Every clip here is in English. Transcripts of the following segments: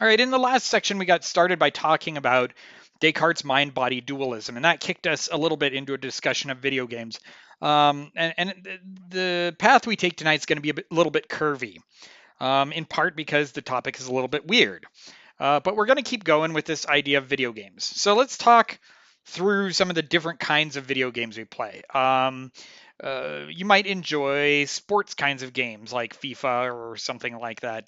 All right, in the last section, we got started by talking about Descartes' mind-body dualism, and that kicked us a little bit into a discussion of video games. And the path we take tonight is going to be little bit curvy, in part because the topic is a little bit weird. But we're going to keep going with this idea of video games. So let's talk through some of the different kinds of video games we play. You might enjoy sports kinds of games like FIFA or something like that.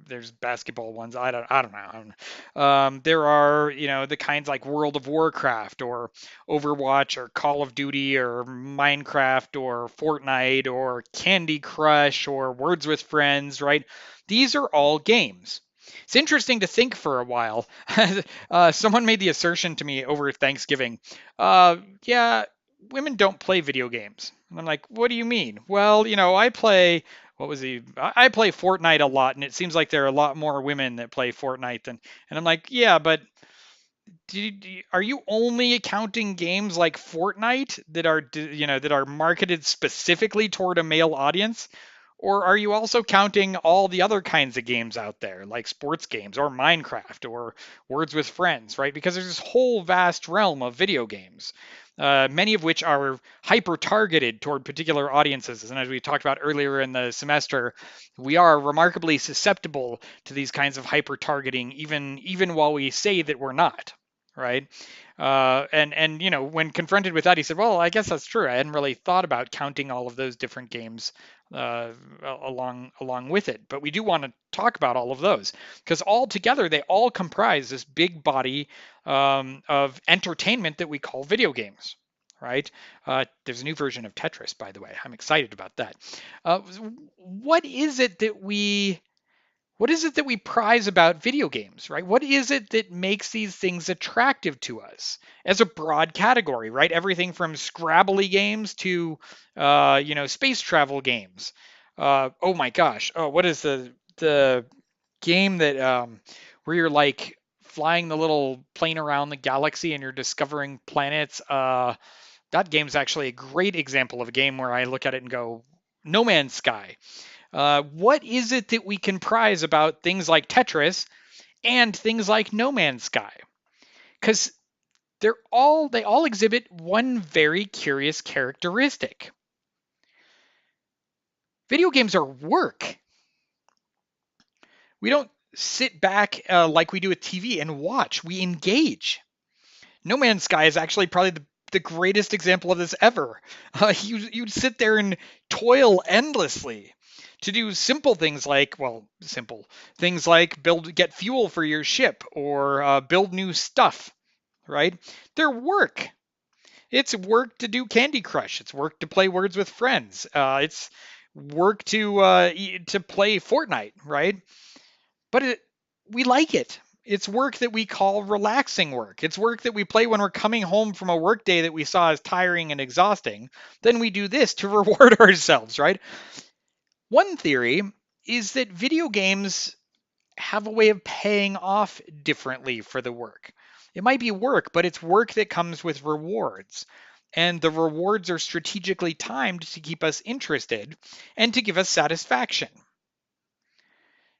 There's basketball ones. I don't know. There are, the kinds like World of Warcraft or Overwatch or Call of Duty or Minecraft or Fortnite or Candy Crush or Words with Friends, right? These are all games. It's interesting to think for a while. Someone made the assertion to me over Thanksgiving. Yeah, women don't play video games. And I'm like, what do you mean? Well, I play what was he? I play Fortnite a lot, and it seems like there are a lot more women that play Fortnite than. And I'm like, yeah, but are you only counting games like Fortnite that are that are marketed specifically toward a male audience? Or are you also counting all the other kinds of games out there, like sports games or Minecraft or Words with Friends, right? Because there's this whole vast realm of video games, many of which are hyper targeted toward particular audiences. And as we talked about earlier in the semester, we are remarkably susceptible to these kinds of hyper targeting, even while we say that we're not, right? And when confronted with that, he said, "Well, I guess that's true. I hadn't really thought about counting all of those different games uh, along with it. But we do want to talk about all of those because all together they all comprise this big body of entertainment that we call video games." Right? There's a new version of Tetris, by the way. I'm excited about that. Uh, what is it that we what is it that we prize about video games, right? What is it that makes these things attractive to us as a broad category, right? Everything from Scrabbly games to, space travel games. Oh my gosh! Oh, what is the game that where you're like flying the little plane around the galaxy and you're discovering planets? That game's actually a great example of a game where I look at it and go, No Man's Sky. What is it that we can prize about things like Tetris and things like No Man's Sky? Because they all exhibit one very curious characteristic. Video games are work. We don't sit back like we do with TV and watch. We engage. No Man's Sky is actually probably the greatest example of this ever. You'd sit there and toil endlessly to do simple things like, well, simple things like get fuel for your ship or build new stuff, right? They're work. It's work to do Candy Crush. It's work to play Words with Friends. It's work to play Fortnite, right? But we like it. It's work that we call relaxing work. It's work that we play when we're coming home from a work day that we saw as tiring and exhausting. Then we do this to reward ourselves, right? One theory is that video games have a way of paying off differently for the work. It might be work, but it's work that comes with rewards. And the rewards are strategically timed to keep us interested and to give us satisfaction.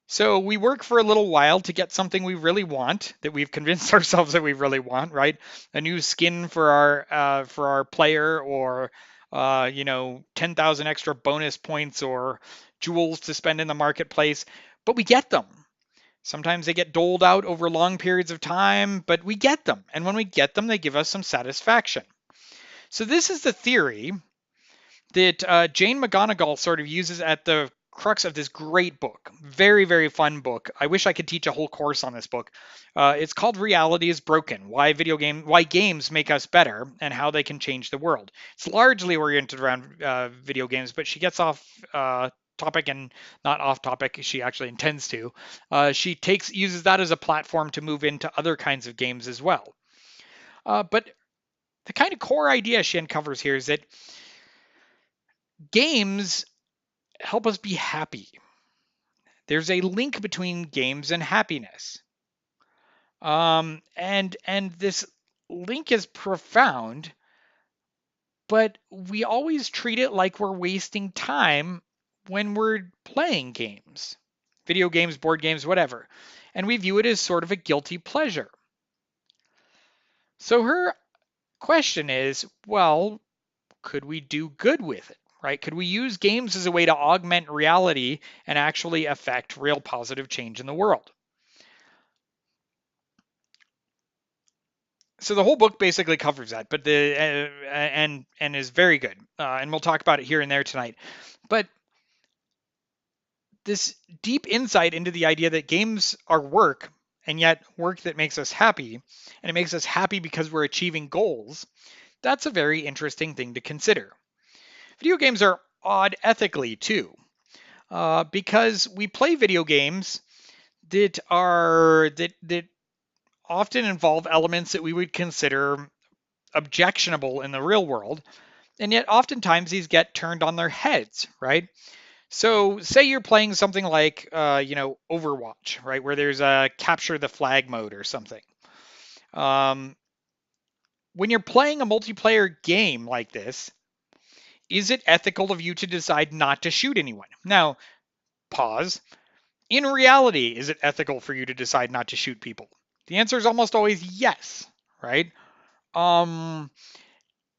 So we work for a little while to get something we really want, that we've convinced ourselves that we really want, right? A new skin for our player, or 10,000 extra bonus points or jewels to spend in the marketplace. But we get them. Sometimes they get doled out over long periods of time, but we get them. And when we get them, they give us some satisfaction. So this is the theory that Jane McGonigal sort of uses at the crux of this great book. Very, very fun book. I wish I could teach a whole course on this book. It's called Reality is Broken: Why Games Make Us Better and How They Can Change the World. It's largely oriented around video games, but she gets off topic and not off topic. She actually intends to. She uses that as a platform to move into other kinds of games as well. But the kind of core idea she uncovers here is that games help us be happy. There's a link between games and happiness. And this link is profound, but we always treat it like we're wasting time when we're playing games, video games, board games, whatever. and we view it as sort of a guilty pleasure. So her question is, well, could we do good with it, right? Could we use games as a way to augment reality and actually affect real positive change in the world? So the whole book basically covers that, but and is very good, and we'll talk about it here and there tonight. But this deep insight into the idea that games are work, and yet work that makes us happy, and it makes us happy because we're achieving goals, that's a very interesting thing to consider. Video games are odd ethically too, because we play video games that often involve elements that we would consider objectionable in the real world, and yet oftentimes these get turned on their heads, right? So, say you're playing something like, Overwatch, right, where there's a capture the flag mode or something. Um, when you're playing a multiplayer game like this, is it ethical of you to decide not to shoot anyone? Now, pause. In reality, is it ethical for you to decide not to shoot people? The answer is almost always yes, right? Um,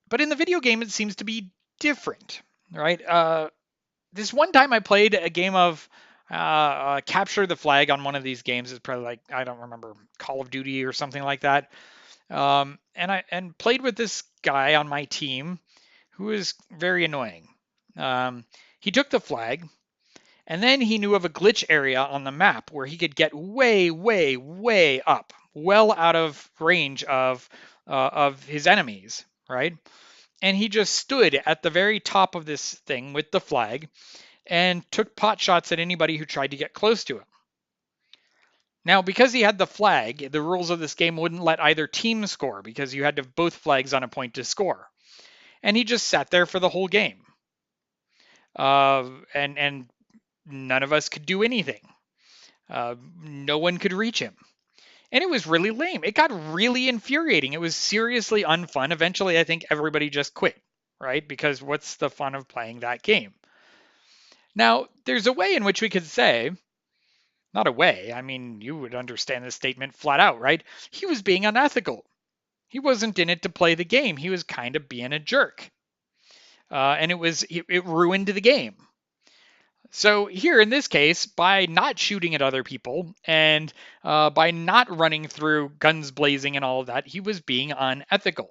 but in the video game, it seems to be different, right? This one time I played a game of capture the flag on one of these games. It's probably like, I don't remember, Call of Duty or something like that. And played with this guy on my team who was very annoying. He took the flag, and then he knew of a glitch area on the map where he could get way, way, way up, well out of range of his enemies, right? And he just stood at the very top of this thing with the flag and took pot shots at anybody who tried to get close to him. Now, because he had the flag, the rules of this game wouldn't let either team score because you had to have both flags on a point to score. And he just sat there for the whole game. And none of us could do anything. No one could reach him. And it was really lame. It got really infuriating. It was seriously unfun. Eventually, I think everybody just quit, right? Because what's the fun of playing that game? Now, there's a way in which we could say, not a way, I mean, you would understand this statement flat out, right? He was being unethical. He wasn't in it to play the game. He was kind of being a jerk. And it ruined the game. So here in this case, by not shooting at other people and by not running through guns blazing and all of that, he was being unethical.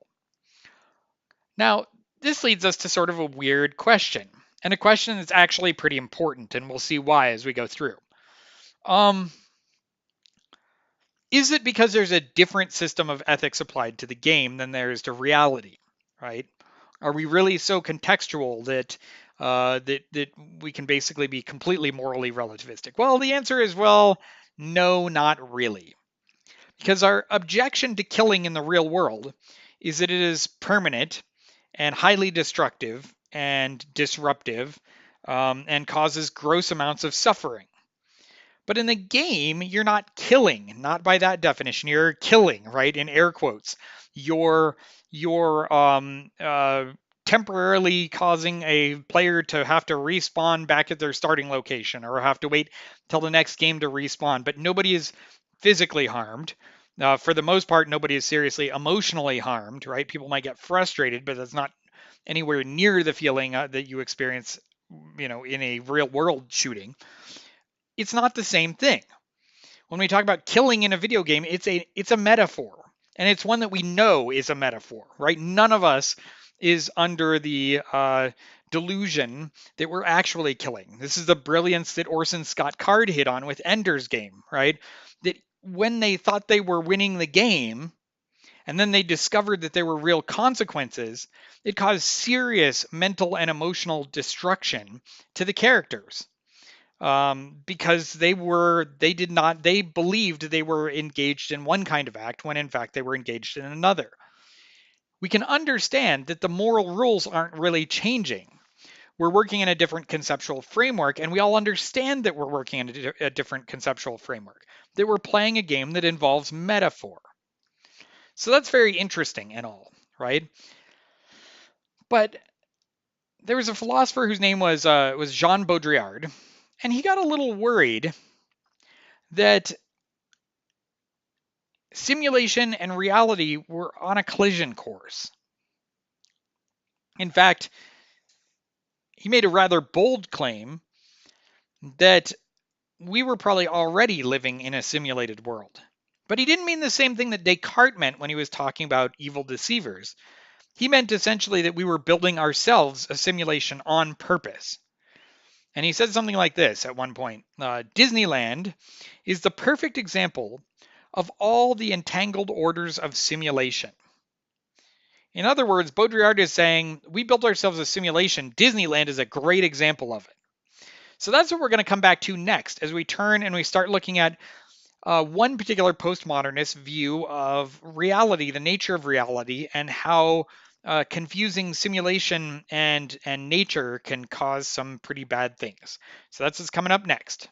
Now, this leads us to sort of a weird question, and a question that's actually pretty important, and we'll see why as we go through. Is it because there's a different system of ethics applied to the game than there is to reality, right? Are we really so contextual that that we can basically be completely morally relativistic? Well, the answer is, well, no, not really. Because our objection to killing in the real world is that it is permanent and highly destructive and disruptive, and causes gross amounts of suffering. But in the game, you're not killing, not by that definition. You're killing, right? In air quotes. You're temporarily causing a player to have to respawn back at their starting location or have to wait till the next game to respawn. But nobody is physically harmed. For the most part, nobody is seriously emotionally harmed, right? People might get frustrated, but that's not anywhere near the feeling that you experience, in a real world shooting. It's not the same thing. When we talk about killing in a video game, it's a metaphor, and it's one that we know is a metaphor, right? None of us is under the delusion that we're actually killing. This is the brilliance that Orson Scott Card hit on with Ender's Game, right? That when they thought they were winning the game, and then they discovered that there were real consequences, it caused serious mental and emotional destruction to the characters. Because they believed they were engaged in one kind of act when in fact they were engaged in another. We can understand that the moral rules aren't really changing. We're working in a different conceptual framework, and we all understand that we're working in a different conceptual framework, that we're playing a game that involves metaphor. So that's very interesting and all, right? But there was a philosopher whose name was Jean Baudrillard, and he got a little worried that simulation and reality were on a collision course. In fact, he made a rather bold claim that we were probably already living in a simulated world. But he didn't mean the same thing that Descartes meant when he was talking about evil deceivers. He meant essentially that we were building ourselves a simulation on purpose. And he said something like this at one point: Disneyland is the perfect example of all the entangled orders of simulation. In other words, Baudrillard is saying we built ourselves a simulation. Disneyland is a great example of it. So that's what we're going to come back to next as we turn and we start looking at one particular postmodernist view of reality, the nature of reality, and how confusing simulation and nature can cause some pretty bad things. So that's what's coming up next.